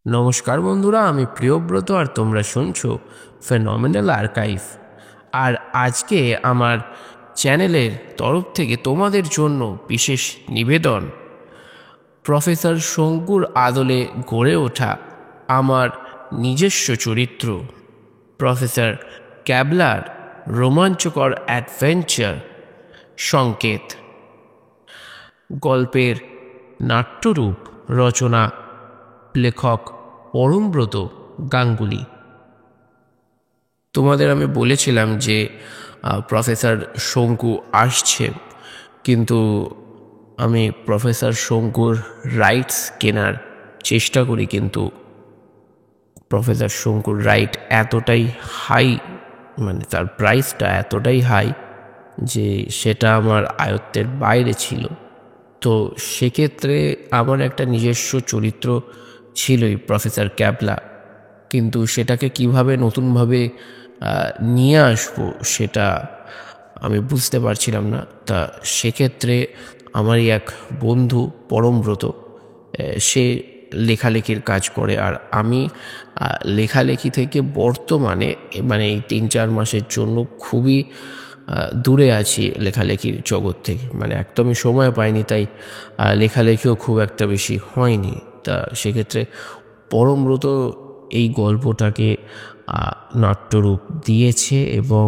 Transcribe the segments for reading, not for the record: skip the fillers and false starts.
নমস্কার বন্ধুরা, আমি প্রিয়ব্রত আর তোমরা শুনছো ফেনোমেনাল আর্কাইভ। আর আজকে আমার চ্যানেলের তরফ থেকে তোমাদের জন্য বিশেষ নিবেদন, প্রফেসর শঙ্কুর আদলে গড়ে ওঠা আমার নিজস্ব চরিত্র প্রফেসর ক্যাবলার রোমাঞ্চকর অ্যাডভেঞ্চার সংকেত। গল্পের নাট্যরূপ রচনা লেখক পরমব্রত গাঙ্গুলি। তোমাদের আমি বলেছিলাম যে প্রফেসর শঙ্কু আসছে, কিন্তু আমি প্রফেসর শঙ্কুর রাইটস কেনার চেষ্টা করি, কিন্তু প্রফেসর শঙ্কুর রাইট এতটাই হাই, মানে তার প্রাইসটা এতটাই হাই যে সেটা আমার আয়ত্তের বাইরে ছিল। তো সেক্ষেত্রে আমার একটা নিজস্ব চরিত্র ছিলই প্রফেসর ক্যাবলা, কিন্তু সেটাকে কিভাবে নতুনভাবে নিয়ে আসবো সেটা আমি বুঝতে পারছিলাম না। তা সেক্ষেত্রে আমারই এক বন্ধু পরমব্রত, সে লেখালেখির কাজ করে, আর আমি লেখালেখি থেকে বর্তমানে মানে এই 3-4 মাসের জন্য খুবই দূরে আছি লেখালেখির জগৎ থেকে, মানে একদমই সময় পাইনি, তাই লেখালেখিও খুব একটা বেশি হয়নি। তা সেক্ষেত্রে পরমব্রত এই গল্পটাকে নাট্যরূপ দিয়েছে এবং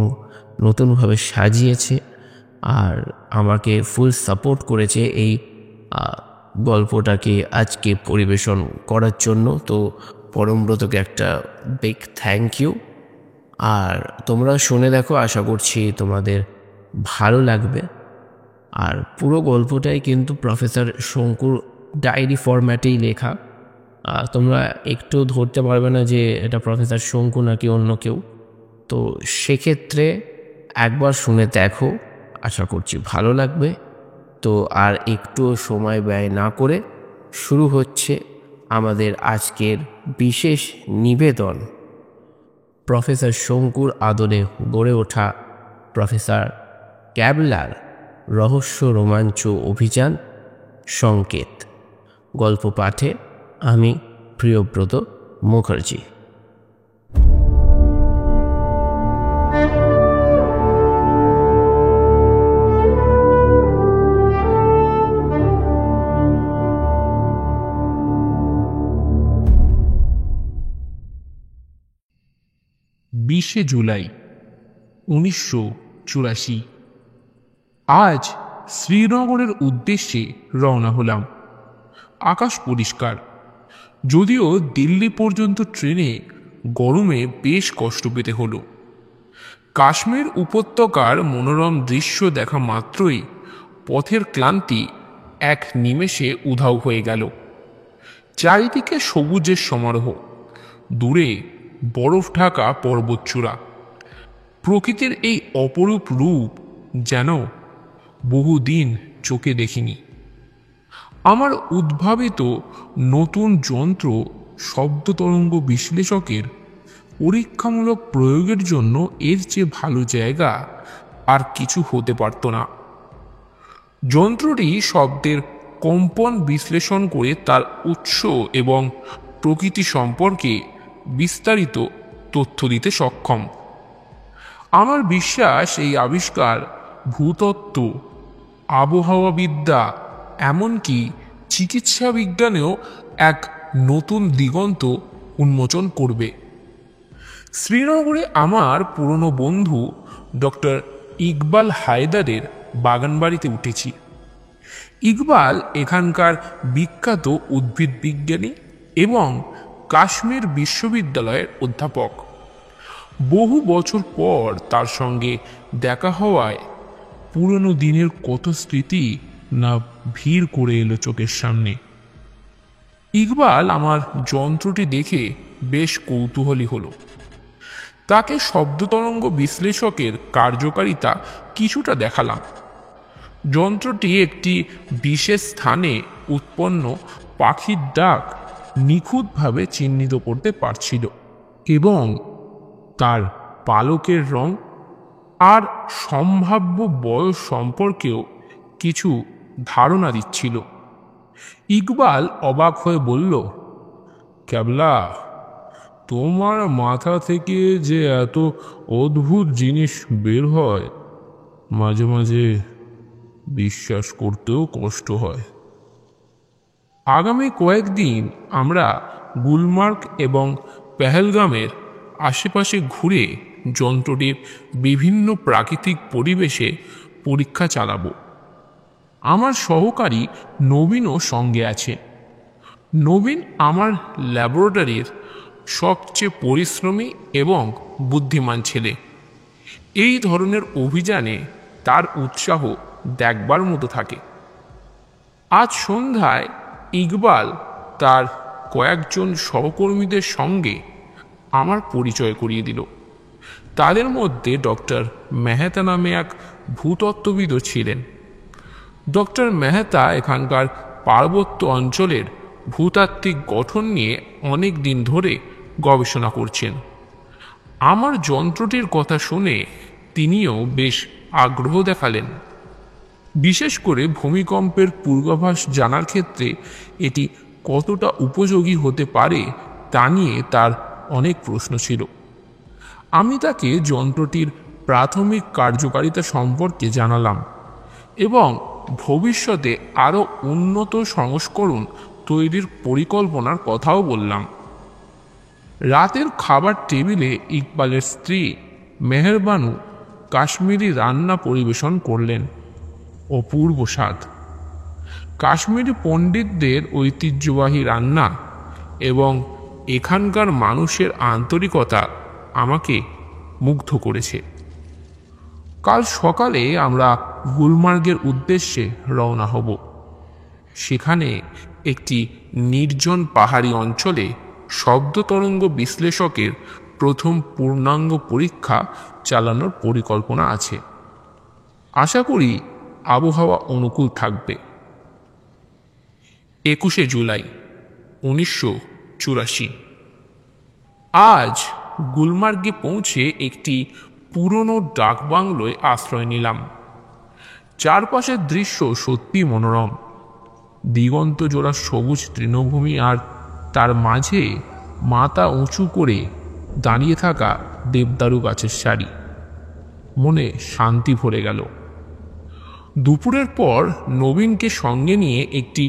নতুনভাবে সাজিয়েছে, আর আমাকে ফুল সাপোর্ট করেছে এই গল্পটাকে আজকে পরিবেশন করার জন্য। তো পরমব্রতকে একটা বিগ থ্যাংক ইউ। আর তোমরা শুনে দেখো, আশা করছি তোমাদের ভালো লাগবে। আর পুরো গল্পটাই কিন্তু প্রফেসর শঙ্কুর ডায়েরি ফরম্যাটেই লেখা। তোমরা একটু ধরতে পারবে না যে এটা প্রফেসর শঙ্কু নাকি অন্য কেউ। তো সেক্ষেত্রে একবার শুনে দেখো, আশা করছি ভালো লাগবে। তো আর একটু সময় ব্যয় না করে শুরু হচ্ছে আমাদের আজকের বিশেষ নিবেদন, প্রফেসর শঙ্কুর আদলে গড়ে ওঠা প্রফেসর ক্যাবলার রহস্য রোমাঞ্চ অভিযান সংকেত। গল্প পাঠে আমি প্রিয়ব্রত মুখার্জি। জুলাই 1984। আজ শ্রীনগরের উদ্দেশ্যে রওনা হলাম। আকাশ পরিষ্কার, যদিও দিল্লি পর্যন্ত ট্রেনে গরমে বেশ কষ্ট পেতে হলো। কাশ্মীর উপত্যকার মনোরম দৃশ্য দেখা মাত্রই পথের ক্লান্তি এক নিমেষে উধাও হয়ে গেল। চারিদিকে সবুজের সমারোহ, দূরে বরফ ঢাকা পর্বতচূড়া। প্রকৃতির এই অপরূপ রূপ যেন বহুদিন চোখে দেখিনি। আমার উদ্ভাবিত নতুন যন্ত্র শব্দ তরঙ্গ বিশ্লেষকের পরীক্ষামূলক প্রয়োগের জন্য এর চেয়ে ভালো জায়গা আর কিছু হতে পারত না। যন্ত্রটি শব্দের কম্পন বিশ্লেষণ করে তার উৎস এবং প্রকৃতি সম্পর্কে বিস্তারিত তথ্য দিতে সক্ষম। আমার বিশ্বাস এই আবিষ্কার ভূতত্ত্ব, আবহাওয়াবিদ্যা, এমনকি চিকিৎসা বিজ্ঞানেও এক নতুন দিগন্ত উন্মোচন করবে। শ্রীনগরে আমার পুরনো বন্ধু ডক্টর ইকবাল হায়দারের বাগানবাড়িতে উঠেছি। ইকবাল এখানকার বিখ্যাত উদ্ভিদ বিজ্ঞানী এবং কাশ্মীর বিশ্ববিদ্যালয়ের অধ্যাপক। বহু বছর পর তার সঙ্গে দেখা হওয়ায় পুরনো দিনের কত স্মৃতি না ভিড় করে এলো চোখের সামনে। ইকবাল আমার যন্ত্রটি দেখে বেশ কৌতূহলী হলো। তাকে শব্দতরঙ্গ বিশ্লেষকের কার্যকারিতা কিছুটা দেখালাম। যন্ত্রটি একটি বিশেষ স্থানে উৎপন্ন পাখির ডাক নিখুঁতভাবে চিহ্নিত করতে পারছিল এবং তার পালকের রং আর সম্ভাব্য বয়স সম্পর্কেও কিছু ধারণা দিচ্ছিল। ইকবাল অবাক হয়ে বলল, ক্যাবলা, তোমার মাথা থেকে যে এত অদ্ভুত জিনিস বের হয়, মাঝে মাঝে বিশ্বাস করতেও কষ্ট হয়। আগামী কয়েকদিন আমরা গুলমার্গ এবং পেহেলগামের আশেপাশে ঘুরে যন্ত্রটির বিভিন্ন প্রাকৃতিক পরিবেশে পরীক্ষা চালাবো। আমার সহকারী নবীনও সঙ্গে আছে। নবীন আমার ল্যাবরেটরির সবচেয়ে পরিশ্রমী এবং বুদ্ধিমান ছেলে। এই ধরনের অভিযানে তার উৎসাহ দেখবার মতো থাকে। আজ সন্ধ্যায় ইকবাল তার কয়েকজন সহকর্মীদের সঙ্গে আমার পরিচয় করিয়ে দিল। তাদের মধ্যে ডক্টর মেহতা নামে এক ভূতত্ত্ববিদও ছিলেন। ডক্টর মেহতা এখানকার পার্বত্য অঞ্চলের ভূতাত্ত্বিক গঠন নিয়ে অনেক দিন ধরে গবেষণা করছেন। আমার যন্ত্রটির কথা শুনে তিনিও বেশ আগ্রহ দেখালেন। বিশেষ করে ভূমিকম্পের পূর্বাভাস জানার ক্ষেত্রে এটি কতটা উপযোগী হতে পারে তা নিয়ে তার অনেক প্রশ্ন ছিল। আমি তাকে যন্ত্রটির প্রাথমিক কার্যকারিতা সম্পর্কে জানালাম এবং ভবিষ্যতে আরও উন্নত সংস্করণ তৈরির পরিকল্পনার কথাও বললাম। রাতের খাবার টেবিলে ইকবালের স্ত্রী মেহেরবানু কাশ্মীরি রান্না পরিবেশন করলেন। অপূর্ব স্বাদ। কাশ্মীরি পণ্ডিতদের ঐতিহ্যবাহী রান্না এবং এখানকার মানুষের আন্তরিকতা আমাকে মুগ্ধ করেছে। কাল সকালে আমরা গুলমার্গের উদ্দেশ্যে রওনা হব। সেখানে একটি নির্জন পাহাড়ি অঞ্চলে শব্দ তরঙ্গ বিশ্লেষকের প্রথম পূর্ণাঙ্গ পরীক্ষা চালানোর পরিকল্পনা আছে। আশা করি আবহাওয়া অনুকূল থাকবে। 21শে জুলাই 1984। আজ গুলমার্গে পৌঁছে একটি পুরনো ডাকবাংলোয় আশ্রয় নিলাম। চারপাশের দৃশ্য সত্যি মনোরম। দিগন্ত জোড়া সবুজ তৃণভূমি আর তার মাঝে মাথা উঁচু করে দাঁড়িয়ে থাকা দেবদারু গাছের সারি। মনে শান্তি ভরে গেল। দুপুরের পর নবীনকে সঙ্গে নিয়ে একটি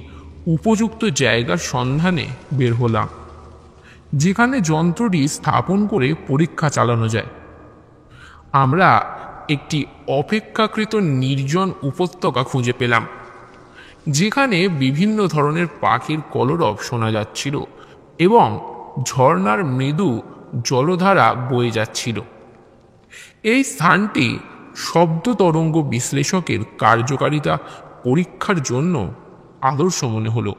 উপযুক্ত জায়গার সন্ধানে বের হলাম, যেখানে যন্ত্রটি স্থাপন করে পরীক্ষা চালানো যায়। আমরা একটি অপেক্ষাকৃত নির্জন উপত্যকা খুঁজে পেলাম, যেখানে বিভিন্ন ধরনের পাখির কলরব শোনা যাচ্ছিল এবং ঝর্ণার মৃদু জলধারা বয়ে যাচ্ছিল। এই স্থানটি শব্দ তরঙ্গ বিশ্লেষকের কার্যকারিতা পরীক্ষার জন্য আদর্শ মনে হলো।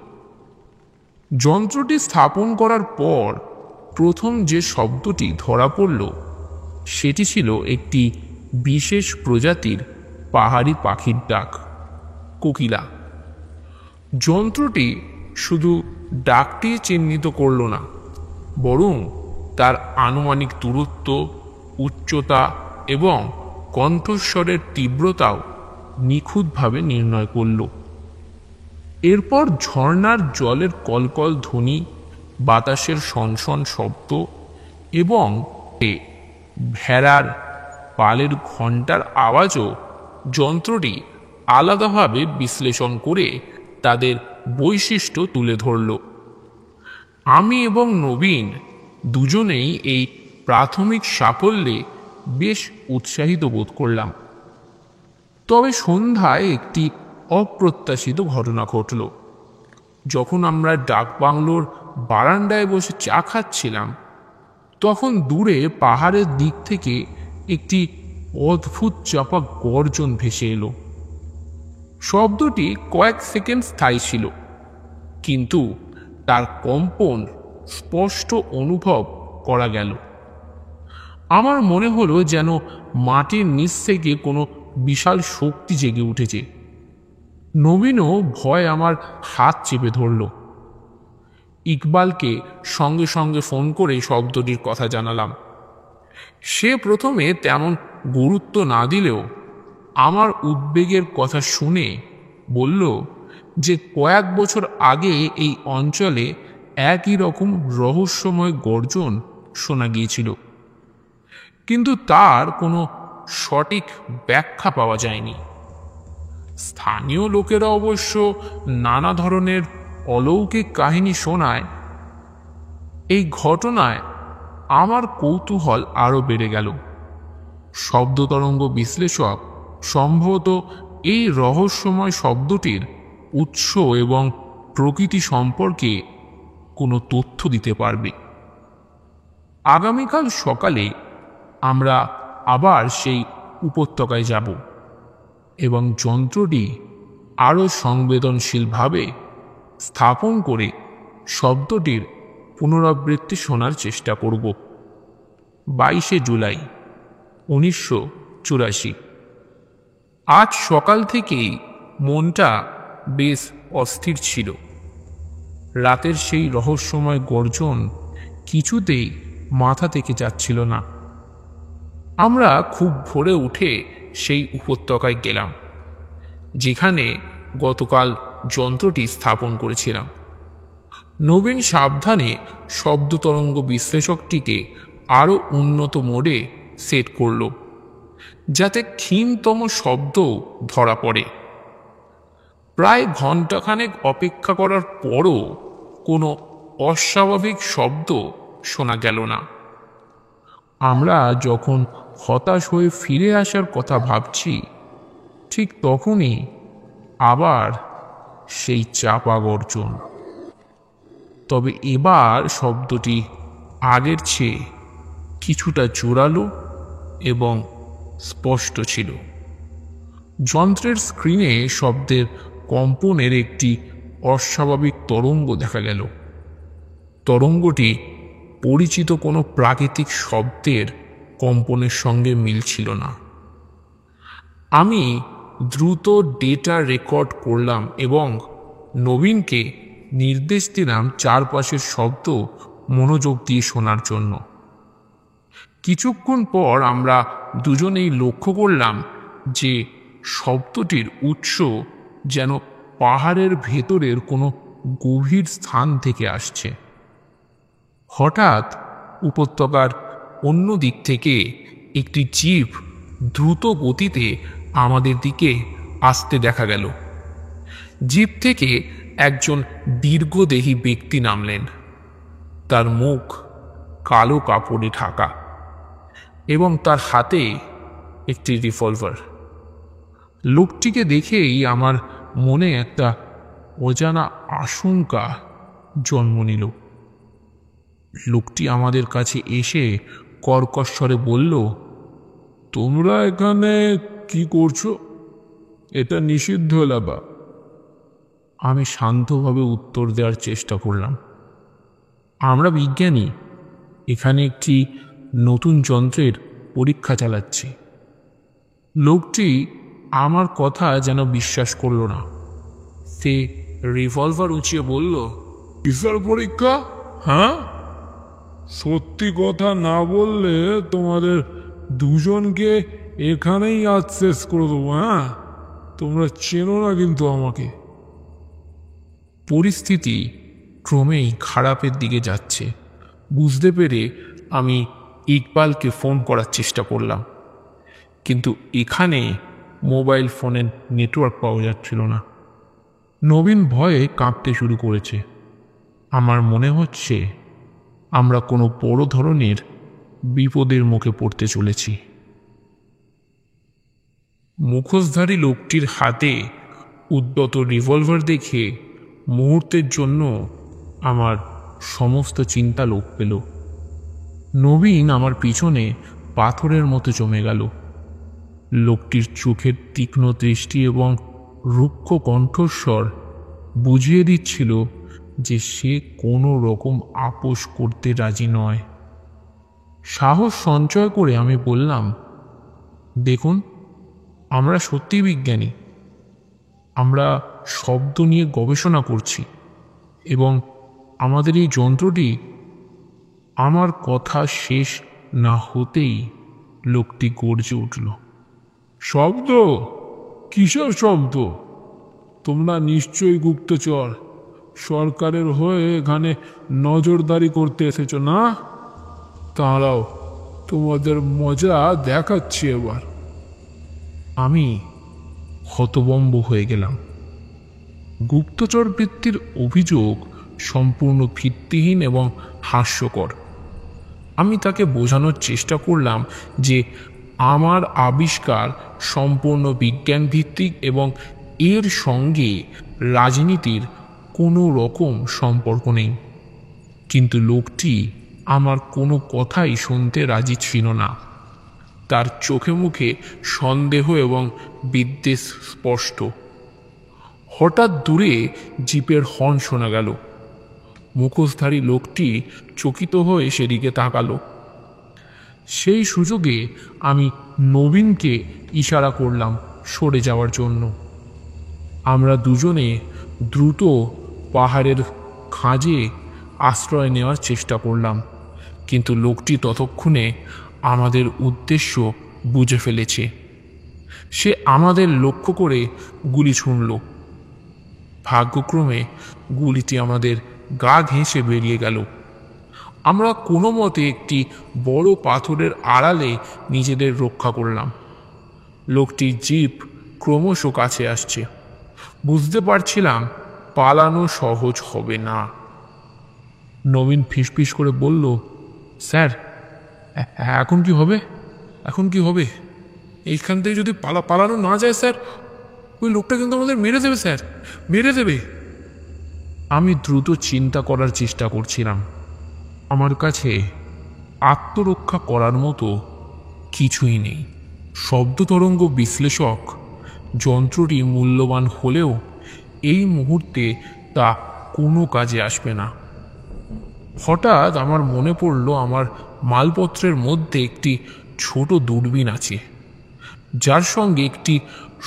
যন্ত্রটি স্থাপন করার পর প্রথম যে শব্দটি ধরা পড়ল সেটি ছিল একটি বিশেষ প্রজাতির পাহাড়ি পাখির ডাক, কোকিলা। যন্ত্রটি শুধু ডাকটি চিহ্নিত করল না, বরং তার আনুমানিক দূরত্ব, উচ্চতা এবং কণ্ঠস্বরের তীব্রতাও নিখুঁতভাবে নির্ণয় করল। এরপর ঝর্ণার জলের কলকল ধ্বনি, বাতাসের সনসন শব্দ এবং ভেড়ার পালের ঘণ্টার আওয়াজও যন্ত্রটি আলাদাভাবে বিশ্লেষণ করে তাদের বৈশিষ্ট্য তুলে ধরল। আমি এবং নবীন দুজনেই এই প্রাথমিক সাফল্যে বেশ উৎসাহিত বোধ করলাম। তবে সন্ধ্যায় একটি অপ্রত্যাশিত ঘটনা ঘটল। যখন আমরা ডাকবাংলোর বারান্দায় বসে চা খাচ্ছিলাম, তখন দূরে পাহাড়ের দিক থেকে একটি অদ্ভুত চাপা গর্জন ভেসে এলো। শব্দটি কয়েক সেকেন্ড স্থায়ী ছিল, কিন্তু তার কম্পন স্পষ্ট অনুভব করা গেল। আমার মনে হলো যেন মাটির নিচ থেকে কোনো বিশাল শক্তি জেগে উঠেছে। নবীনও ভয় আমার হাত চেপে ধরল। ইকবালকে সঙ্গে সঙ্গে ফোন করে শব্দটির কথা জানালাম। সে প্রথমে তেমন গুরুত্ব না দিলেও আমার উদ্বেগের কথা শুনে বলল যে কয়েক বছর আগে এই অঞ্চলে একই রকম রহস্যময় গর্জন শোনা গিয়েছিল, কিন্তু তার কোনো সঠিক ব্যাখ্যা পাওয়া যায়নি। স্থানীয় লোকেরা অবশ্য নানা ধরনের অলৌকিক কাহিনী শোনায়। এই ঘটনায় আমার কৌতূহল আরও বেড়ে গেল। শব্দ তরঙ্গ বিশ্লেষক সম্ভবত এই রহস্যময় শব্দটির উৎস এবং প্রকৃতি সম্পর্কে কোনো তথ্য দিতে পারবে। আগামীকাল সকালে আমরা আবার সেই উপত্যকায় যাব এবং যন্ত্রটি আরও সংবেদনশীলভাবে স্থাপন করে শব্দটির পুনরাবৃত্তি শোনার চেষ্টা করব। 22 জুলাই 1984। আজ সকাল থেকেই মনটা বেশ অস্থির ছিল। রাতের সেই রহস্যময় গর্জন কিছুতেই মাথা থেকে যাচ্ছিল না। আমরা খুব ভোরে উঠে সেই উপত্যকায় গেলাম যেখানে গতকাল যন্ত্রটি স্থাপন করেছিলাম। নবীন সাবধানে শব্দ তরঙ্গ বিশ্লেষকটিকে আরও উন্নত মোডে সেট করল যাতে ক্ষীণতম শব্দ ধরা পড়ে। প্রায় ঘণ্টাখানেক অপেক্ষা করার পরও কোনো অস্বাভাবিক শব্দ শোনা গেল না। আমরা যখন হতাশ হয়ে ফিরে আসার কথা ভাবছি, ঠিক তখনই আবার সেই চাপা গর্জন। তবে এবার শব্দটি আগের চেয়ে কিছুটা জোরালো এবং স্পষ্ট ছিল। যন্ত্রের স্ক্রিনে শব্দের কম্পনের একটি অস্বাভাবিক তরঙ্গ দেখা গেল। তরঙ্গটি পরিচিত কোনো প্রাকৃতিক শব্দের কম্পনের সঙ্গে মিলছিল না। আমি দ্রুত ডেটা রেকর্ড করলাম এবং নবীনকে নির্দেশ দিলাম চারপাশের শব্দ মনোযোগ দিয়ে শোনার জন্য। কিছুক্ষণ পর আমরা দুজনেই লক্ষ্য করলাম যে শব্দটির উৎস যেন পাহাড়ের ভেতরের কোনো গভীর স্থান থেকে আসছে। হঠাৎ উপত্যকার অন্য দিক থেকে একটি জিপ দ্রুত গতিতে আমাদের দিকে আসতে দেখা গেল। জিপ থেকে একজন দীর্ঘদেহী ব্যক্তি নামলেন। তার মুখ কালো কাপড়ে ঢাকা এবং তার হাতে একটি রিভলভার। লোকটিকে দেখেই আমার মনে একটা অজানা আশঙ্কা জন্ম নিল। লোকটি আমাদের কাছে এসে কর্কশ স্বরে বলল, তোমরা এখানে কি করছো? এটা নিষিদ্ধ এলাকা। আমি শান্তভাবে উত্তর দেওয়ার চেষ্টা করলাম, আমরা বিজ্ঞানী, এখানে একটি নতুন যন্ত্রের পরীক্ষা চালাচ্ছি। লোকটি আমার কথা যেন বিশ্বাস করল না। সে রিভলভার উঁচিয়ে বলল, কিসের পরীক্ষা? হ্যাঁ, সত্যি কথা না বললে তোমাদের দুজনকে এখানেই আজ শেষ করে দেবো। হ্যাঁ, তোমরা চেনো না কিন্তু আমাকে। পরিস্থিতি ক্রমেই খারাপের দিকে যাচ্ছে বুঝতে পেরে আমি ইকবালকে ফোন করার চেষ্টা করলাম, কিন্তু এখানে মোবাইল ফোনের নেটওয়ার্ক পাওয়া যাচ্ছিল না। নবীন ভয়ে কাঁপতে শুরু করেছে। আমার মনে হচ্ছে আমরা কোনো বড় ধরনের বিপদের মুখে পড়তে চলেছি। মুখোশধারী লোকটির হাতে উদ্যত রিভলভার দেখে মুহূর্তের জন্য আমার সমস্ত চিন্তা লোপ পেল। নবীন আমার পিছনে পাথরের মতো জমে গেল। লোকটির চোখের তীক্ষ্ণ দৃষ্টি এবং রুক্ষ কণ্ঠস্বর বুঝিয়ে দিচ্ছিল যে সে কোনো রকম আপোষ করতে রাজি নয়। সাহস সঞ্চয় করে আমি বললাম, দেখুন, আমরা সত্যি বিজ্ঞানী। আমরা শব্দ নিয়ে গবেষণা করছি এবং আমাদের এই যন্ত্রটি। আমার কথা শেষ না হতেই লোকটি গর্জে উঠল, শব্দ? কিসের শব্দ? তোমরা নিশ্চয়ই গুপ্তচর। সরকারের হয়ে এখানে নজরদারি করতে এসেছো না? দাঁড়াও, তোমাদের মজা দেখাচ্ছি এবার। আমি হতভম্ব হয়ে গেলাম। গুপ্তচর বৃত্তির অভিযোগ সম্পূর্ণ ভিত্তিহীন এবং হাস্যকর। আমি তাকে বোঝানোর চেষ্টা করলাম যে আমার আবিষ্কার সম্পূর্ণ বিজ্ঞান ভিত্তিক এবং এর সঙ্গে রাজনীতির কোনো রকম সম্পর্ক নেই। কিন্তু লোকটি আমার কোনো কথাই শুনতে রাজি ছিল না। তার চোখে মুখে সন্দেহ এবং বিদ্বেষ স্পষ্ট। হঠাৎ দূরে জিপের হর্ন শোনা গেল। মুখোশধারী লোকটি চকিত হয়ে সেদিকে তাকালো। সেই সুযোগে আমি নবীনকে ইশারা করলাম সরে যাওয়ার জন্য। আমরা দুজনে দ্রুত পাহাড়ের খাঁজে আশ্রয় নেওয়ার চেষ্টা করলাম, কিন্তু লোকটি ততক্ষণে আমাদের উদ্দেশ্য বুঝে ফেলেছে। সে আমাদের লক্ষ্য করে গুলি ছুঁড়ল। ভাগ্যক্রমে গুলিটি আমাদের গা ঘেঁষে বেরিয়ে গেল। আমরা কোনো মতে একটি বড় পাথরের আড়ালে নিজেদের রক্ষা করলাম। লোকটির জিপ ক্রমশ কাছে আসছে। বুঝতে পারছিলাম পালানো সহজ হবে না। নবীন ফিসফিস করে বলল, স্যার, এখন কি হবে? এখন কি হবে? এইখান থেকে যদি পালানো না যায় স্যার, ওই লোকটা কিন্তু আমাদের মেরে দেবে স্যার, মেরে দেবে। আমি দ্রুত চিন্তা করার চেষ্টা করছিলাম। আমার কাছে আত্মরক্ষা করার মতো কিছুই নেই। শব্দ তরঙ্গ বিশ্লেষক যন্ত্রটি মূল্যবান হলেও এই মুহূর্তে তা কোনো কাজে আসবে না। হঠাৎ আমার মনে পড়ল আমার মালপত্রের মধ্যে একটি ছোট দূরবীন আছে, যার সঙ্গে একটি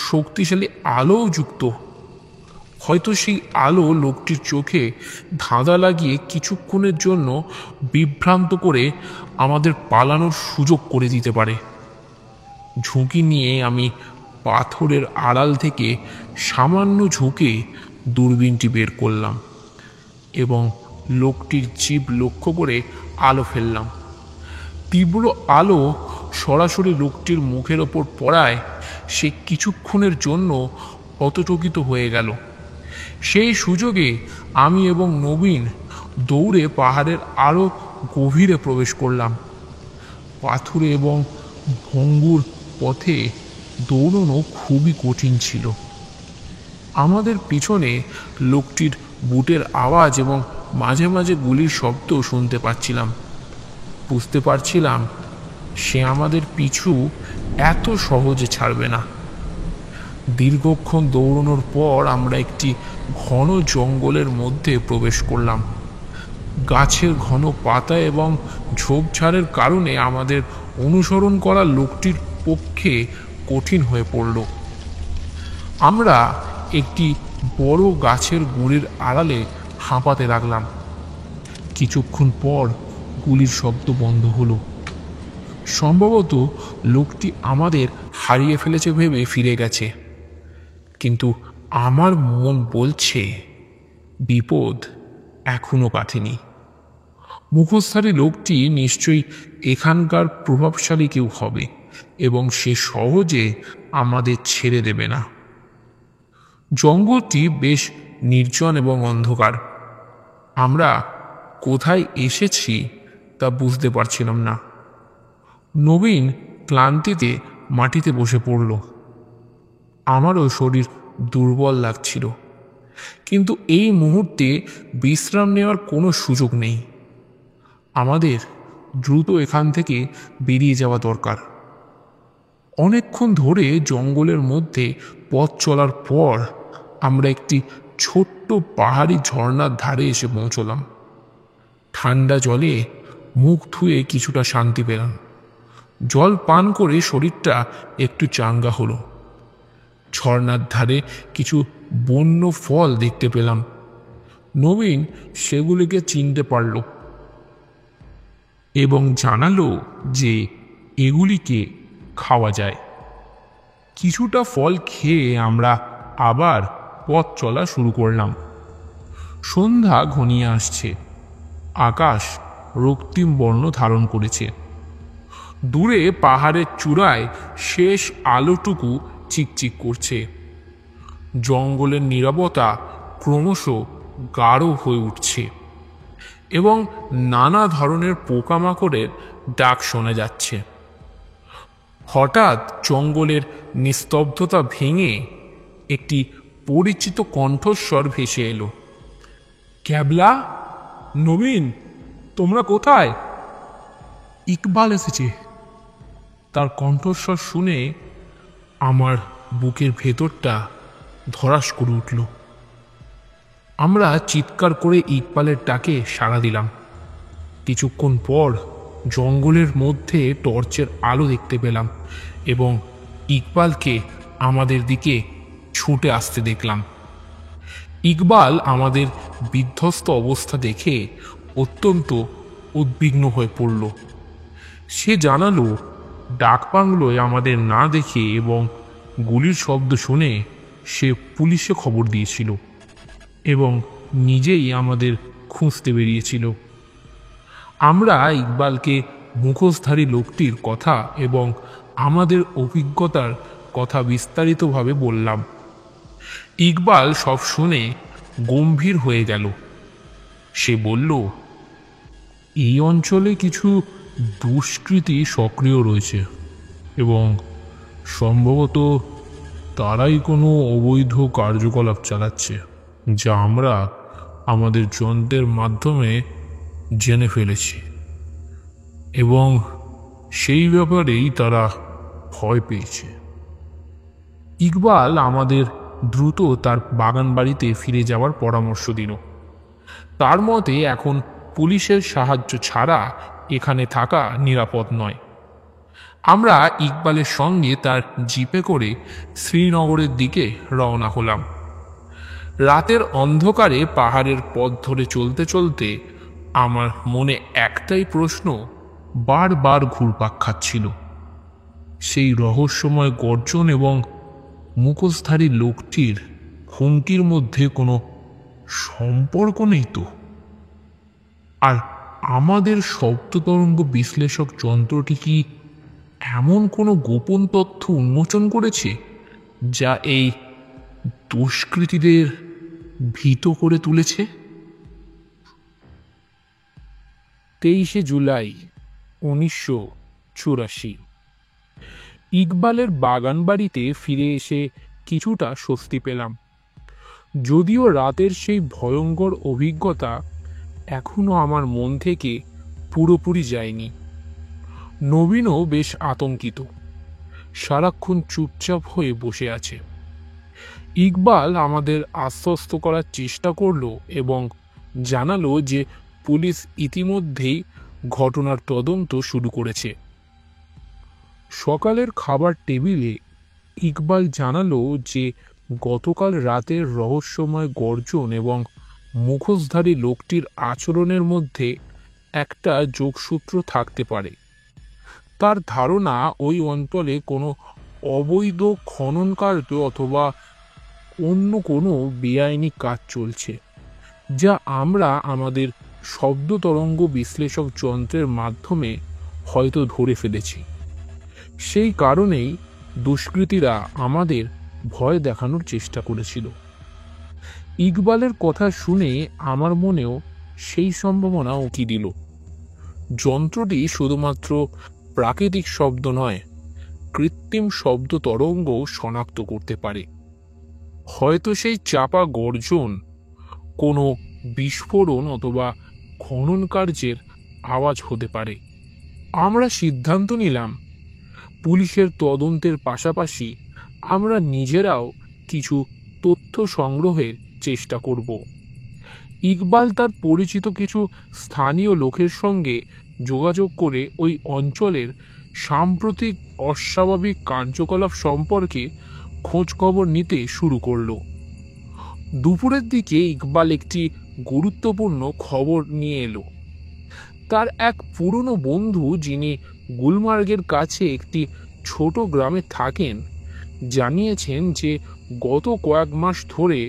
শক্তিশালী আলোও যুক্ত। হয়তো সেই আলো লোকটির চোখে ধাঁধা লাগিয়ে কিছুক্ষণের জন্য বিভ্রান্ত করে আমাদের পালানোর সুযোগ করে দিতে পারে। ঝুঁকি নিয়ে আমি পাথরের আড়াল থেকে সামান্য ঝুঁকে দূরবীনটি বের করলাম এবং লোকটির জিভ লক্ষ্য করে আলো ফেললাম। তীব্র আলো সরাসরি লোকটির মুখের ওপর পড়ায় সে কিছুক্ষণের জন্য হতচকিত হয়ে গেল। সেই সুযোগে আমি এবং নবীন দৌড়ে পাহাড়ের আরও গভীরে প্রবেশ করলাম। পাথুরে এবং ভঙ্গুর পথে দৌড়ানো খুবই কঠিন ছিল। আমাদের পিছনে লোকটির বুটের আওয়াজ এবং মাঝে মাঝে গুলির শব্দ শুনতে পাচ্ছিলাম। বুঝতে পারছিলাম সে আমাদের পিছু এত সহজে ছাড়বে না। দীর্ঘক্ষণ দৌড়ানোর পর আমরা একটি ঘন জঙ্গলের মধ্যে প্রবেশ করলাম। গাছের ঘন পাতা এবং ঝোপঝাড়ের কারণে আমাদের অনুসরণ করা লোকটির পক্ষে কঠিন হয়ে পড়ল। আমরা একটি বড় গাছের গুঁড়ির আড়ালে হাঁপাতে লাগলাম। কিছুক্ষণ পর গুলির শব্দ বন্ধ হলো। সম্ভবত লোকটি আমাদের হারিয়ে ফেলেছে ভেবে ফিরে গেছে, কিন্তু আমার মন বলছে বিপদ এখনো কাটেনি। মুখোশধারী লোকটি নিশ্চয়ই এখানকার প্রভাবশালী কেউ হবে এবং সে সহজে আমাদের ছেড়ে দেবে না। জঙ্গলটি বেশ নির্জন এবং অন্ধকার। আমরা কোথায় এসেছি তা বুঝতে পারছিলাম না। নবীন ক্লান্তিতে মাটিতে বসে পড়ল। আমারও শরীর দুর্বল লাগছিল, কিন্তু এই মুহূর্তে বিশ্রাম নেওয়ার কোনো সুযোগ নেই। আমাদের দ্রুত এখান থেকে বেরিয়ে যাওয়া দরকার। অনেকক্ষণ ধরে জঙ্গলের মধ্যে পথ চলার পর আমরা একটি ছোট্ট পাহাড়ি ঝর্ণার ধারে এসে পৌঁছলাম। ঠান্ডা জলে মুখ ধুয়ে কিছুটা শান্তি পেলাম। জল পান করে শরীরটা একটু চাঙ্গা হলো। ঝর্ণার ধারে কিছু বন্য ফল দেখতে পেলাম। নবীন সেগুলিকে চিনতে পারল এবং জানালো যে এগুলিকে খাওয়া যায়। কিছুটা ফল খেয়ে আমরা আবার পথ চলা শুরু করলাম। সন্ধ্যা ঘনিয়ে আসছে, আকাশ রক্তিম বর্ণ ধারণ করেছে। দূরে পাহাড়ের চূড়ায় শেষ আলোটুকু চিকচিক করছে। জঙ্গলের নীরবতা ক্রমশ গাঢ় হয়ে উঠছে এবং নানা ধরনের পোকামাকড়ের ডাক শোনা যাচ্ছে। হঠাৎ জঙ্গলের নিস্তব্ধতা ভেঙে একটি পরিচিত কণ্ঠস্বর ভেসে এলো। ক্যাবলা, নবীন, তোমরা কোথায়? ইকবাল এসেছে। তার কণ্ঠস্বর শুনে আমার বুকের ভেতরটা ধড়াস করে উঠল। আমরা চিৎকার করে ইকবালের ডাকে সাড়া দিলাম। কিছুক্ষণ পর জঙ্গলের মধ্যে টর্চের আলো দেখতে পেলাম এবং ইকবালকে আমাদের দিকে ছুটে আসতে দেখলাম। ইকবাল আমাদের বিধ্বস্ত অবস্থা দেখে অত্যন্ত উদ্বিগ্ন হয়ে পড়ল। সে জানালো ডাকবাংলোয় আমাদের না দেখে এবং গুলির শব্দ শুনে সে পুলিশে খবর দিয়েছিল এবং নিজেই আমাদের খুঁজতে বেরিয়েছিল। আমরা ইকবালকে মুখোশধারী লোকটির কথা এবং আমাদের অভিজ্ঞতার কথা বিস্তারিতভাবে বললাম। ইকবাল সব শুনে গম্ভীর হয়ে গেল। সে বলল, এই অঞ্চলে কিছু দুষ্কৃতী সক্রিয় রয়েছে এবং সম্ভবত তারাই কোনো অবৈধ কার্যকলাপ চালাচ্ছে, যা আমরা আমাদের যন্ত্রের মাধ্যমে জেনে ফেলেছি এবং সেই ব্যাপারেই তারা ভয় পেয়েছে। ইকবাল আমাদের দ্রুত তার বাগান বাড়িতে ফিরে যাওয়ার পরামর্শ দিল। তার মতে এখন পুলিশের সাহায্য ছাড়া এখানে থাকা নিরাপদ নয়। আমরা ইকবালের সঙ্গে তার জিপে করে শ্রীনগরের দিকে রওনা হলাম। রাতের অন্ধকারে পাহাড়ের পথ ধরে চলতে চলতে আমার মনে একটাই প্রশ্ন বারবার ঘুরপাক খাচ্ছিল। সেই রহস্যময় গর্জন এবং মুখোশধারী লোকটির হুমকির মধ্যে কোনো সম্পর্ক নেই তো? আর আমাদের শব্দতরঙ্গ বিশ্লেষক যন্ত্রটি কি এমন কোনো গোপন তথ্য উন্মোচন করেছে যা এই দুষ্কৃতীদের ভীত করে তুলেছে? 23 জুলাই 1984। ইকবালের বাগান বাড়িতে ফিরে এসে কিছুটা স্বস্তি পেলাম, যদিও রাতের সেই ভয়ঙ্কর অভিজ্ঞতা এখনো আমার মন থেকে পুরোপুরি যায়নি। নবীনও বেশ আতঙ্কিত, সারাক্ষণ চুপচাপ হয়ে বসে আছে। ইকবাল আমাদের আশ্বস্ত করার চেষ্টা করল এবং জানালো যে পুলিশ ইতিমধ্যেই ঘটনার তদন্ত শুরু করেছে। সকালের খাবার টেবিলে ইকবাল জানালো যে গতকাল রাতের রহস্যময় গর্জন এবং মুখোশধারী লোকটির আচরণের মধ্যে একটা যোগসূত্র থাকতে পারে। তার ধারণা ওই অঞ্চলে কোনো অবৈধ খনন কার্য অথবা অন্য কোনো বেআইনি কাজ চলছে, যা আমরা আমাদের শব্দ তরঙ্গ বিশ্লেষক যন্ত্রের মাধ্যমে হয়তো ধরে ফেলেছি। সেই কারণেই দুষ্কৃতীরা আমাদের ভয় দেখানোর চেষ্টা করেছিল। ইকবালের কথা শুনে আমার মনেও সেই সম্ভাবনা উকি দিল। যন্ত্রটি শুধুমাত্র প্রাকৃতিক শব্দ নয়, কৃত্রিম শব্দ তরঙ্গ শনাক্ত করতে পারে। হয়তো সেই চাপা গর্জন কোনো বিস্ফোরণ অথবা খনন কার্যের আওয়াজ হতে পারে। আমরা সিদ্ধান্ত নিলাম পুলিশের তদন্তের পাশাপাশি আমরা নিজেরাও কিছু তথ্য সংগ্রহের চেষ্টা করব। ইকবাল তার পরিচিত কিছু স্থানীয় লোকের সঙ্গে যোগাযোগ করে ওই অঞ্চলের সাম্প্রতিক অস্বাভাবিক কার্যকলাপ সম্পর্কে খোঁজ খবর নিতে শুরু করল। দুপুরের দিকে ইকবাল একটি গুরুত্বপূর্ণ খবর নিয়ে এলো। তার এক পুরনো বন্ধু, যিনি গুলমার্গের কাছে একটি ছোট গ্রামে থাকেন, জানিয়েছেন যে গত কয়েক মাস ধরে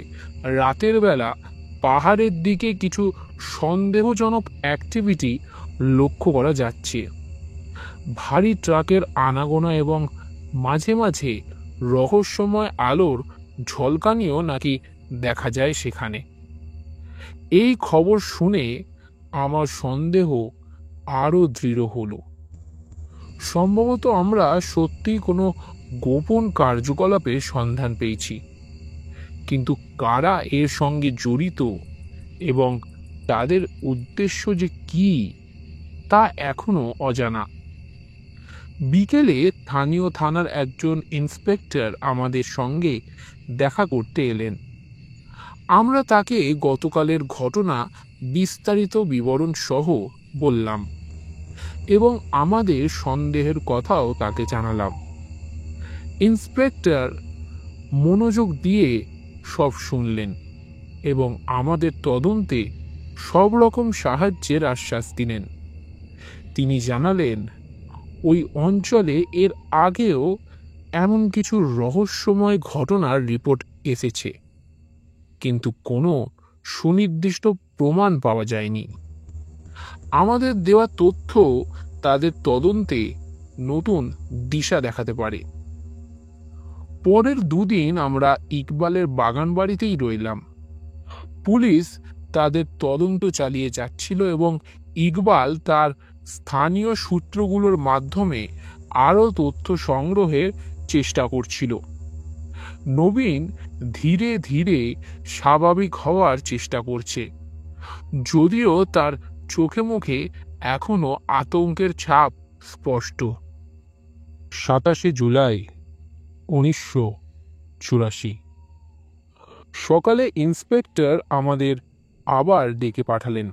রাতের বেলা পাহাড়ের দিকে কিছু সন্দেহজনক অ্যাক্টিভিটি লক্ষ্য করা যাচ্ছে। ভারী ট্রাকের আনাগোনা এবং মাঝে মাঝে রহস্যময় আলোর ঝলকানিও নাকি দেখা যায় সেখানে। এই খবর শুনে আমার সন্দেহ আরও দৃঢ় হলো। সম্ভবত আমরা সত্যিই কোনো গোপন কার্যকলাপের সন্ধান পেয়েছি, কিন্তু কারা এর সঙ্গে জড়িত এবং তাদের উদ্দেশ্য যে কী তা এখনো অজানা। বিকেলে স্থানীয় থানার একজন ইন্সপেক্টর আমাদের সঙ্গে দেখা করতে এলেন। আমরা তাকে গতকালের ঘটনা বিস্তারিত বিবরণ সহ বললাম এবং আমাদের সন্দেহের কথাও তাকে জানালাম। ইন্সপেক্টর মনোযোগ দিয়ে সব শুনলেন এবং আমাদের তদন্তে সব রকম সাহায্যের আশ্বাস দিলেন। তিনি জানালেন, ওই অঞ্চলে এর আগেও এমন কিছু রহস্যময় ঘটনার রিপোর্ট এসেছে, কিন্তু কোনো সুনির্দিষ্ট প্রমাণ পাওয়া যায়নি। আমাদের দেওয়া তথ্য তাদের তদন্তে নতুন দিশা দেখাতে পারে। পরের দুদিন আমরা ইকবালের বাগান বাড়িতেই রইলাম। পুলিশ তাদের তদন্ত চালিয়ে যাচ্ছিল এবং ইকবাল তার স্থানীয় সূত্রগুলোর মাধ্যমে আরও তথ্য সংগ্রহের চেষ্টা করছিল। নবীন ধীরে ধীরে স্বাভাবিক হওয়ার চেষ্টা করছে, যদিও তার চোখে মুখে এখনো আতঙ্কের ছাপ স্পষ্ট। 27 জুলাই 1984 সকালে ইন্সপেক্টর আমাদের আবার ডেকে পাঠালেন।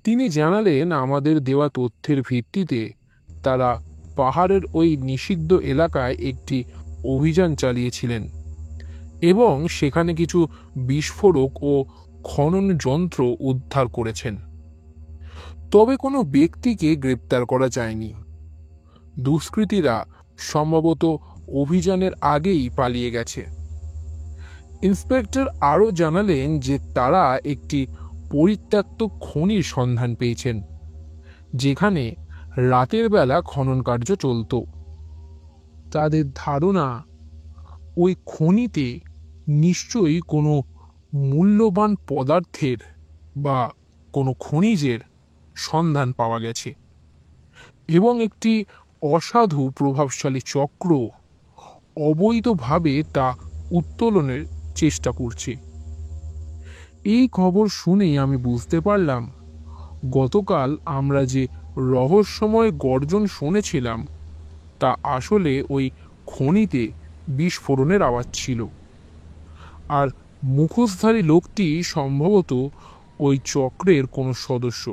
তিনি জানালেন, আমাদের দেওয়া তথ্যের ভিত্তিতে তারা পাহাড়ের ওই নিষিদ্ধ এলাকায় একটি অভিযান চালিয়েছিলেন এবং সেখানে কিছু বিস্ফোরক ও খনন যন্ত্র উদ্ধার করেছেন। তবে কোনো ব্যক্তিকে গ্রেপ্তার করা যায়নি। দুষ্কৃতীরা সম্ভবত অভিযানের আগেই পালিয়ে গেছে। ইন্সপেক্টর আরও জানালেন যে তারা একটি পরিত্যক্ত খনির সন্ধান পেয়েছেন, যেখানে রাতের বেলা খনন কার্য চলত। তাদের ধারণা, ওই খনিতে নিশ্চয়ই কোনো মূল্যবান পদার্থের বা কোনো খনিজের সন্ধান পাওয়া গেছে এবং একটি অসাধু প্রভাবশালী চক্র অবৈধভাবে তা উত্তোলনের চেষ্টা করছে। এই খবর শুনেই আমি বুঝতে পারলাম, গতকাল আমরা যে রহস্যময় গর্জন শুনেছিলাম তা আসলে ওই খনিতে বিস্ফোরণের আওয়াজ ছিল, আর মুখোশধারী লোকটি সম্ভবত ওই চক্রের কোনো সদস্য,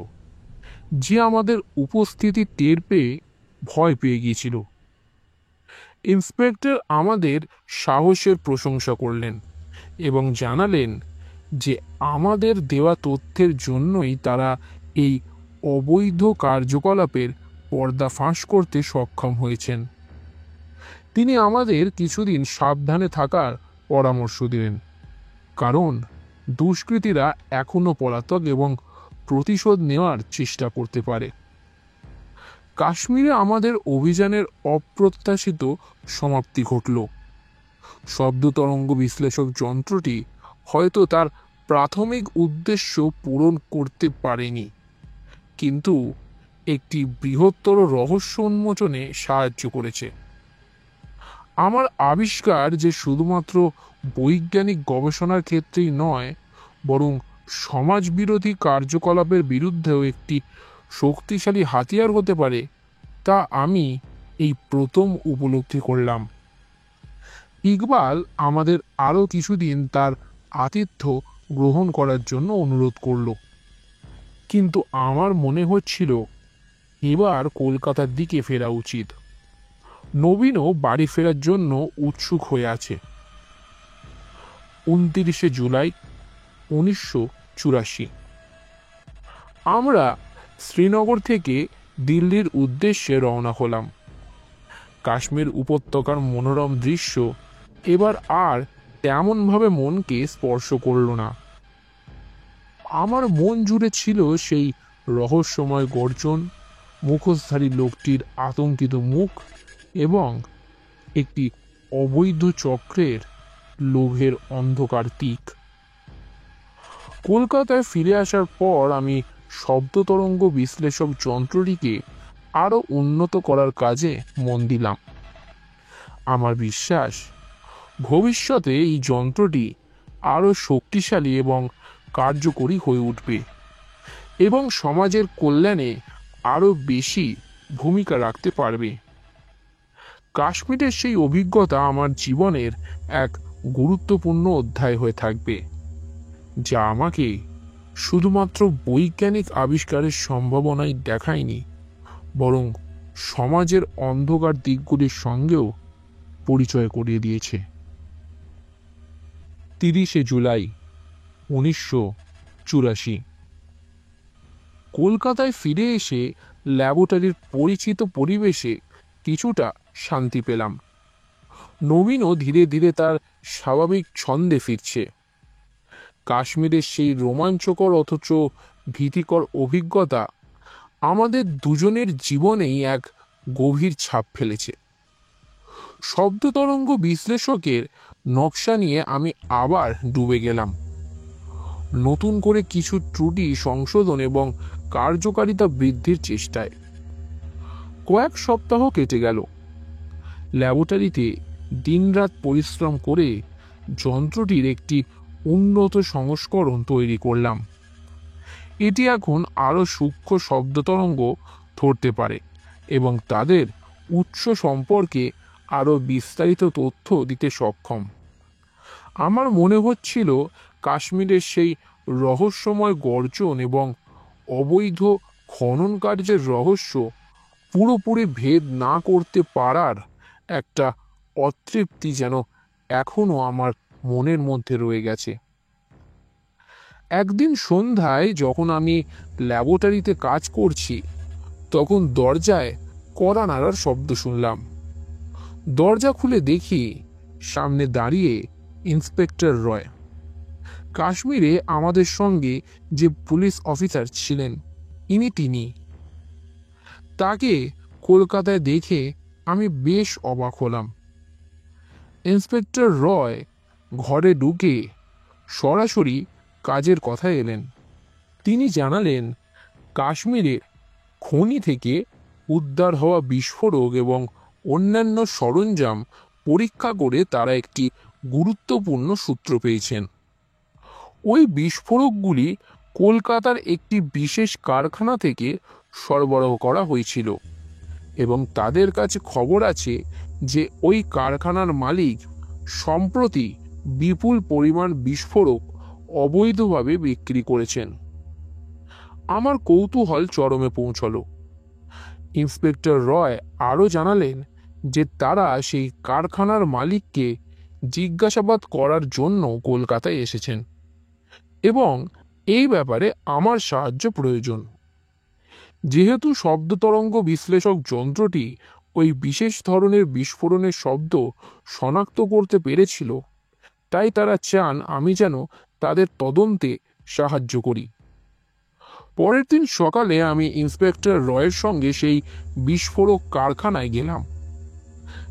যে আমাদের উপস্থিতি টের পেয়ে ভয় পেয়ে গিয়েছিল। ইন্সপেক্টর আমাদের সাহসের প্রশংসা করলেন এবং জানালেন যে আমাদের দেওয়া তথ্যের জন্যই তারা এই অবৈধ কার্যকলাপের পর্দা ফাঁস করতে সক্ষম হয়েছেন। তিনি আমাদের কিছুদিন সাবধানে থাকার পরামর্শ দিলেন, কারণ দুষ্কৃতীরা এখনও পলাতক এবং প্রতিশোধ নেওয়ার চেষ্টা করতে পারে। কাশ্মীরে আমাদের অভিযানের অপ্রত্যাশিত সমাপ্তি ঘটল। শব্দ তরঙ্গ বিশ্লেষক যন্ত্রটি হয়তো তার প্রাথমিক উদ্দেশ্য পূরণ করতে পারেনি, কিন্তু একটি বৃহত্তর রহস্য উন্মোচনে সাহায্য করেছে। আমার আবিষ্কার যে শুধুমাত্র বৈজ্ঞানিক গবেষণার ক্ষেত্রেই নয়, বরং সমাজবিরোধী কার্যকলাপের বিরুদ্ধেও একটি শক্তিশালী হাতিয়ার হতে পারে, তা আমি এই প্রথম উপলব্ধি করলাম। ইকবাল আমাদের আরও কিছুদিন তার আতিথ্য গ্রহণ করার জন্য অনুরোধ করল, কিন্তু আমার মনে হচ্ছিল এবার কলকাতার দিকে ফেরা উচিত। নবীনও বাড়ি ফেরার জন্য উৎসুক হয়ে আছে। 29 জুলাই 1984 আমরা শ্রীনগর থেকে দিল্লির উদ্দেশ্যে রওনা হলাম। কাশ্মীর উপত্যকার মনোরম দৃশ্য এবার আর তেমনভাবে মনকে স্পর্শ করল না। আমার মন জুড়ে ছিল সেই রহস্যময় গর্জন, মুখোশধারী লোকটির আতঙ্কিত মুখ এবং একটি অবৈধ চক্রের লোভের অন্ধকার দিক। কলকাতায় ফিরে আসার পর আমি শব্দ তরঙ্গ বিশ্লেষক যন্ত্রটিকে আরও উন্নত করার কাজে মন দিলাম। আমার বিশ্বাস ভবিষ্যতে এই যন্ত্রটি আরও শক্তিশালী এবং কার্যকরী হয়ে উঠবে এবং সমাজের কল্যাণে আরও বেশি ভূমিকা রাখতে পারবে। কাশ্মীরের সেই অভিজ্ঞতা আমার জীবনের এক গুরুত্বপূর্ণ অধ্যায় হয়ে থাকবে, যা আমাকে শুধুমাত্র বৈজ্ঞানিক আবিষ্কারের সম্ভাবনাই দেখায়নি, বরং সমাজের অন্ধকার দিকগুলির সঙ্গেও পরিচয় করিয়ে দিয়েছে। 30শে জুলাই 1984। কলকাতায় ফিরে এসে ল্যাবরেটরির পরিচিত পরিবেশে কিছুটা শান্তি পেলাম। নবীনও ধীরে ধীরে তার স্বাভাবিক ছন্দে ফিরছে। কাশ্মীরের সেই রোমাঞ্চকর অথচ ভীতিকর অভিজ্ঞতা আমাদের দুজনের জীবনেই এক গভীর ছাপ ফেলেছে। শব্দ তরঙ্গ বিশ্লেষকের নকশা নিয়ে আমি আবার ডুবে গেলাম, নতুন করে কিছু ত্রুটি সংশোধন এবং কার্যকারিতা বৃদ্ধির চেষ্টায়। কয়েক সপ্তাহ কেটে গেল। ল্যাবরেটরিতে দিনরাত পরিশ্রম করে যন্ত্রটির একটি উন্নত সংস্করণ তৈরি করলাম। এটি এখন আরও সূক্ষ্ম শব্দ তরঙ্গ ধরতে পারে এবং তাদের উৎস সম্পর্কে আরও বিস্তারিত তথ্য দিতে সক্ষম। আমার মনে হচ্ছিল কাশ্মীরের সেই রহস্যময় গর্জন এবং অবৈধ খনন কার্যের রহস্য পুরোপুরি ভেদ না করতে পারার একটা অতৃপ্তি যেন এখনো আমার মনের মধ্যে রয়ে গেছে। একদিন সন্ধ্যায় যখন আমি ল্যাবরেটরিতে কাজ করছি, তখন দরজায় কড়া নাড়ার শব্দ শুনলাম। দরজা খুলে দেখি সামনে দাঁড়িয়ে ইন্সপেক্টর রয়। কাশ্মীরে আমাদের সঙ্গে যে পুলিশ অফিসার ছিলেন তিনি। তাকে কলকাতায় দেখে আমি বেশ অবাক হলাম। ইন্সপেক্টর রয় ঘরে ঢুকে সরাসরি কাজের কথা এলেন। তিনি জানালেন, কাশ্মীরের খনি থেকে উদ্ধার হওয়া বিস্ফোরক এবং অন্যান্য সরঞ্জাম পরীক্ষা করে তারা একটি গুরুত্বপূর্ণ সূত্র পেয়েছেন। ওই বিস্ফোরকগুলি কলকাতার একটি বিশেষ কারখানা থেকে সরবরাহ করা হয়েছিল এবং তাদের কাছে খবর আছে যে ওই কারখানার মালিক সম্প্রতি বিপুল পরিমাণ বিস্ফোরক অবৈধভাবে বিক্রি করেছেন। আমার কৌতূহল চরমে পৌঁছল। ইন্সপেক্টর রয় আরও জানালেন যে তারা সেই কারখানার মালিককে জিজ্ঞাসাবাদ করার জন্য কলকাতায় এসেছেন এবং এই ব্যাপারে আমার সাহায্য প্রয়োজন। যেহেতু শব্দ তরঙ্গ বিশ্লেষক যন্ত্রটি ওই বিশেষ ধরনের বিস্ফোরণের শব্দ শনাক্ত করতে পেরেছিল, তাই তারা চান আমি যেন তাদের তদন্তে সাহায্য করি। পরের দিন সকালে আমি ইন্সপেক্টর রয়ের সঙ্গে সেই বিস্ফোরক কারখানায় গেলাম।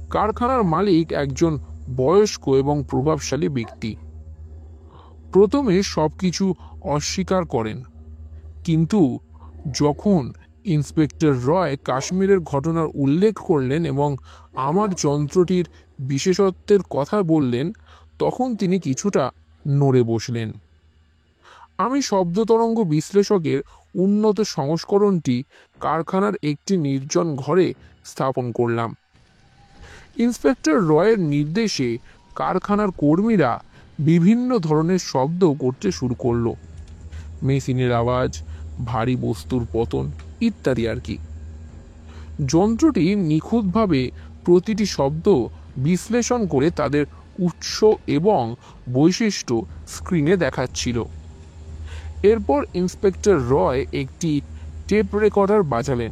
কারখানার মালিক একজন বয়স্ক এবং প্রভাবশালী ব্যক্তি। প্রথমে সবকিছু অস্বীকার করেন, কিন্তু যখন ইন্সপেক্টর রয় কাশ্মীরের ঘটনার উল্লেখ করলেন এবং আমার যন্ত্রটির বিশেষত্বের কথা বললেন, তখন তিনি কিছুটা নড়ে বসলেন। আমি শব্দ তরঙ্গ বিশ্লেষকের উন্নত সংস্করণটি কারখানার একটি নির্জন ঘরে স্থাপন করলাম। ইন্সপেক্টর রয়ের নির্দেশে কারখানার কর্মীরা বিভিন্ন ধরনের শব্দ করতে শুরু করলো, মেশিনের আওয়াজ, ভারী বস্তুর পতন ইত্যাদি আর কি। যন্ত্রটি নিখুঁতভাবে প্রতিটি শব্দ বিশ্লেষণ করে তাদের উৎস এবং বৈশিষ্ট্য স্ক্রিনে দেখাচ্ছিল। এরপর ইন্সপেক্টর রয় একটি টেপ রেকর্ডার বাজালেন।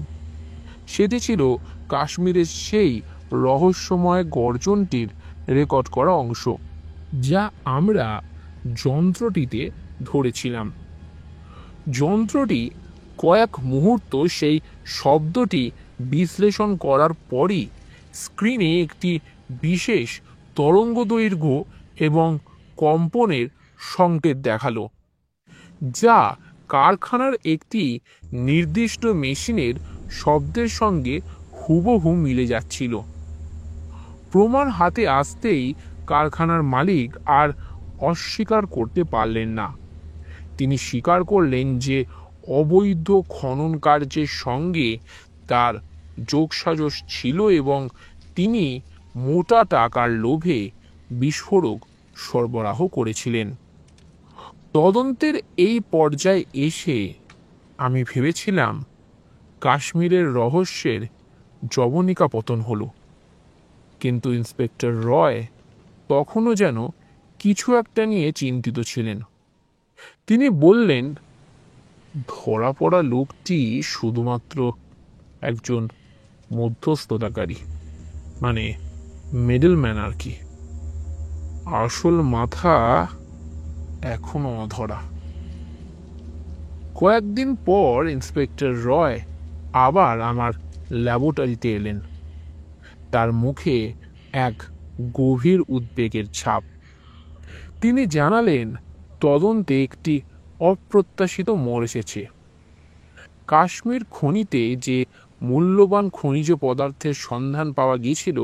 সেটি ছিল কাশ্মীরের সেই রহস্যময় গর্জনটির রেকর্ড করা অংশ, যা আমরা যন্ত্রটিতে ধরেছিলাম। যন্ত্রটি কয়েক মুহূর্ত সেই শব্দটি বিশ্লেষণ করার পরই স্ক্রিনে একটি বিশেষ তরঙ্গ দৈর্ঘ্য এবং কম্পনের সংকেত দেখালো, যা কারখানার একটি নির্দিষ্ট মেশিনের শব্দের সঙ্গে হুবহু মিলে যাচ্ছিল। প্রমাণ হাতে আসতেই কারখানার মালিক আর অস্বীকার করতে পারলেন না। তিনি স্বীকার করলেন যে অবৈধ খনন কার্যের সঙ্গে তার যোগসাজশ ছিল এবং তিনি মোটা টাকার লোভে বিস্ফোরক সরবরাহ করেছিলেন। তদন্তের এই পর্যায়ে এসে আমি ভেবেছিলাম কাশ্মীরের রহস্যের জবনিকা পতন হলো, কিন্তু ইন্সপেক্টর রয় তখনও যেন কিছু একটা নিয়ে চিন্তিত ছিলেন। তিনি বললেন, ধরা পড়া লোকটি শুধুমাত্র একজন মধ্যস্থতাকারী, মানে মিডলম্যান আর কি। আসল মাথা এখনো অধরা। কয়েকদিন পর ইন্সপেক্টর রয় আবার আমার ল্যাবরেটরিতে এলেন। তার মুখে এক গভীর উদ্বেগের ছাপ। তিনি জানালেন, তদন্তে একটি অপ্রত্যাশিত মোড় এসেছে। কাশ্মীর খনিতে যে মূল্যবান খনিজ পদার্থের সন্ধান পাওয়া গিয়েছিল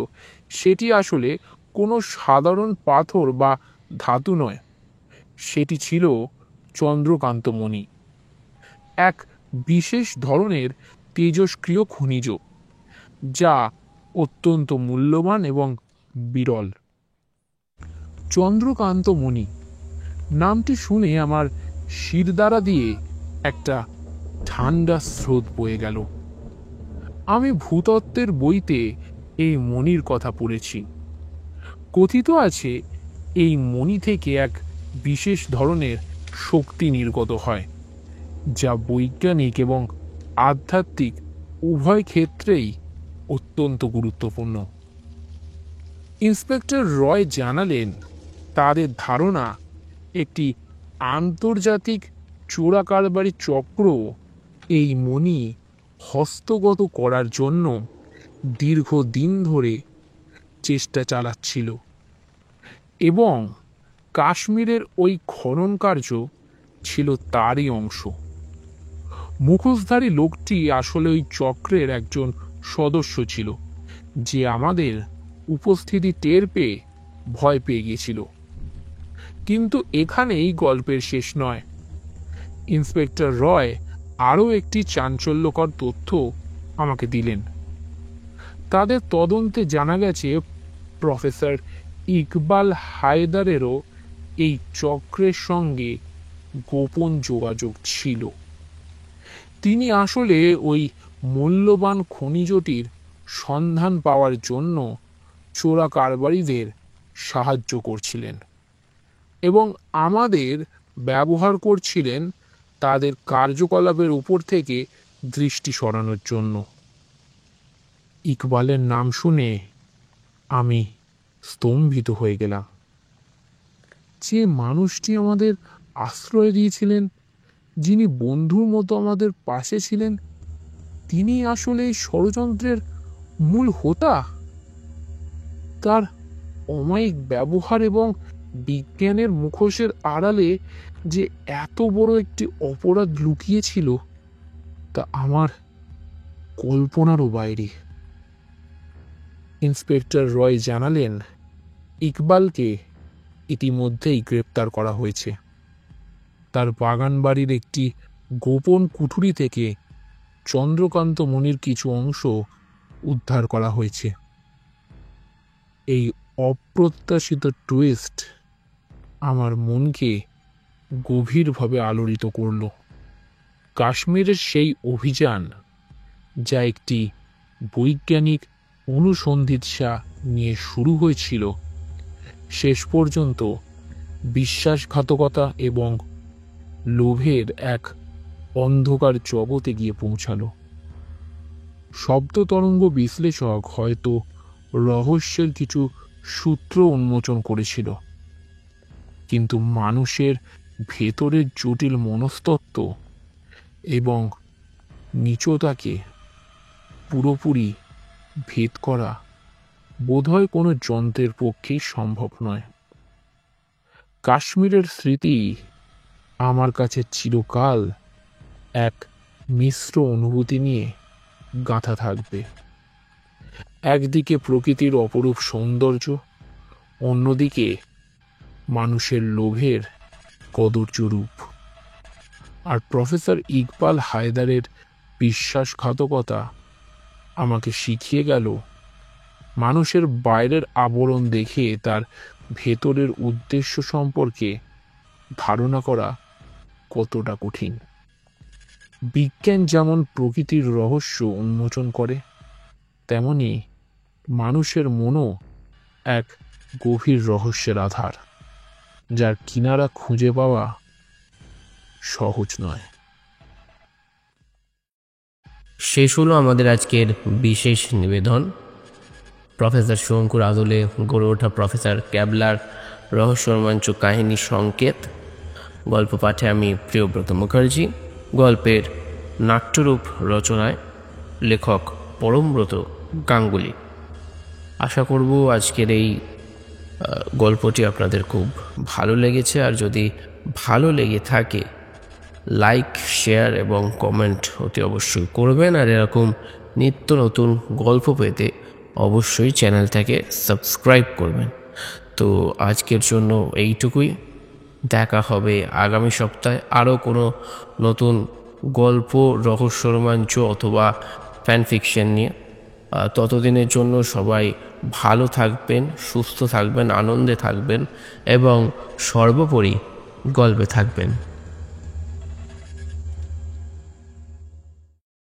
সেটি আসলে কোনো সাধারণ পাথর বা ধাতু নয়, সেটি ছিল চন্দ্রকান্তমণি, এক বিশেষ ধরনের তেজস্ক্রিয় খনিজ যা অত্যন্ত মূল্যবান এবং বিরল। চন্দ্রকান্তমণি নামটি শুনে আমার শিরদাঁড়া দিয়ে একটা ঠান্ডা স্রোত বয়ে গেল। আমি ভূতত্ত্বের বইতে এই মণির কথা পড়েছি। কথিত আছে এই মণি থেকে এক বিশেষ ধরনের শক্তি নির্গত হয়, যা বৈজ্ঞানিক এবং আধ্যাত্মিক উভয় ক্ষেত্রেই অত্যন্ত গুরুত্বপূর্ণ। ইন্সপেক্টর রয় জানালেন, তাদের ধারণা একটি আন্তর্জাতিক চোরাকারবারি চক্র এই মণি হস্তগত করার জন্য দীর্ঘদিন ধরে চেষ্টা চালাচ্ছিল এবং কাশ্মীরের ওই খনন কার্য ছিল তারই অংশ। মুখোশধারী লোকটি আসলে ওই চক্রের একজন সদস্য ছিল, যে আমাদের উপস্থিতি টের পেয়ে ভয় পেয়ে গিয়েছিল। কিন্তু এখানেই গল্পের শেষ নয়। ইন্সপেক্টর রয় আরও একটি চাঞ্চল্যকর তথ্য আমাকে দিলেন। তাদের তদন্তে জানা গেছে প্রফেসর ইকবাল হায়দারেরও এই চক্রের সঙ্গে গোপন যোগাযোগ ছিল। তিনি আসলে ওই মূল্যবান খনিজটির সন্ধান পাওয়ার জন্য চোরা কারবারিদের সাহায্য করছিলেন এবং আমাদের ব্যবহার করছিলেন তাদের কার্যকলাপের উপর থেকে দৃষ্টি সরানোর জন্য। ইকবালের নাম শুনে আমি স্তম্ভিত হয়ে গেলাম। যে মানুষটি আমাদের আশ্রয় দিয়েছিলেন, যিনি বন্ধুর মতো আমাদের পাশে ছিলেন, তিনি আসলে এই ষড়যন্ত্রের মূল হোতা। তার অমায়িক ব্যবহার এবং বিজ্ঞানের মুখোশের আড়ালে যে এত বড় একটি অপরাধ লুকিয়েছিল তা আমার কল্পনারও বাইরে। ইন্সপেক্টর রয় জানালেন, ইকবালকে ইতিমধ্যেই গ্রেপ্তার করা হয়েছে। তার বাগান বাড়ির একটি গোপন কুঠুরি থেকে চন্দ্রকান্ত মণির কিছু অংশ উদ্ধার করা হয়েছে। এই অপ্রত্যাশিত টুইস্ট আমার মনকে গভীরভাবে আলোড়িত করল। কাশ্মীরের সেই অভিযান, যা একটি বৈজ্ঞানিক অনুসন্ধিৎসা নিয়ে শুরু হয়েছিল, শেষ পর্যন্ত বিশ্বাসঘাতকতা এবং লোভের এক অন্ধকার জগতে গিয়ে পৌঁছালো। শব্দ তরঙ্গ বিশ্লেষক হয়তো রহস্যের কিছু সূত্র উন্মোচন করেছিল, কিন্তু মানুষের ভেতরের জটিল মনস্তত্ত্ব এবং নীচতাকে পুরোপুরি ভেদ করা বোধহয় কোনো যন্ত্রের পক্ষেই সম্ভব নয়। কাশ্মীরের স্মৃতি আমার কাছে চিরকাল এক মিশ্র অনুভূতি নিয়ে গাঁথা থাকবে। একদিকে প্রকৃতির অপরূপ সৌন্দর্য, অন্যদিকে মানুষের লোভের কদর্য রূপ। আর প্রফেসর ইকবাল হায়দারের বিশ্বাসঘাতকতা আমাকে শিখিয়ে গেল মানুষের বাইরের আবরণ দেখে তার ভেতরের উদ্দেশ্য সম্পর্কে ধারণা করা কতটা কঠিন। বিজ্ঞান যেমন প্রকৃতির রহস্য উন্মোচন করে, তেমনি মানুষের মনও এক গভীর রহস্যের আধার, যার কিনারা খুঁজে পাওয়া সহজ নয়। শেষ হলো আমাদের আজকের বিশেষ নিবেদন। প্রফেসর শঙ্কুর আদলে গড়ে ওঠা প্রফেসর ক্যাবলার রহস্য রোমাঞ্চ কাহিনী সংকেত। গল্প পাঠে আমি প্রিয়ব্রত মুখার্জি। গল্পের নাট্যরূপ রচনায় লেখক পরমব্রত গাঙ্গুলি। আশা করব আজকের এই গল্পটি আপনাদের খুব ভালো লেগেছে। আর যদি ভালো লেগে থাকে, লাইক, শেয়ার এবং কমেন্ট অতি অবশ্যই করবেন। আর এরকম নিত্য নতুন গল্প পেতে অবশ্যই চ্যানেলটাকে সাবস্ক্রাইব করবেন। তো আজকের জন্য এইটুকুই। দেখা হবে আগামী সপ্তাহে আরও কোনো নতুন গল্প, রহস্য রোমাঞ্চ অথবা ফ্যান ফিকশন নিয়ে। ততদিনের জন্য সবাই ভালো থাকবেন, সুস্থ থাকবেন, আনন্দে থাকবেন এবং সর্বোপরি গল্পে থাকবেন।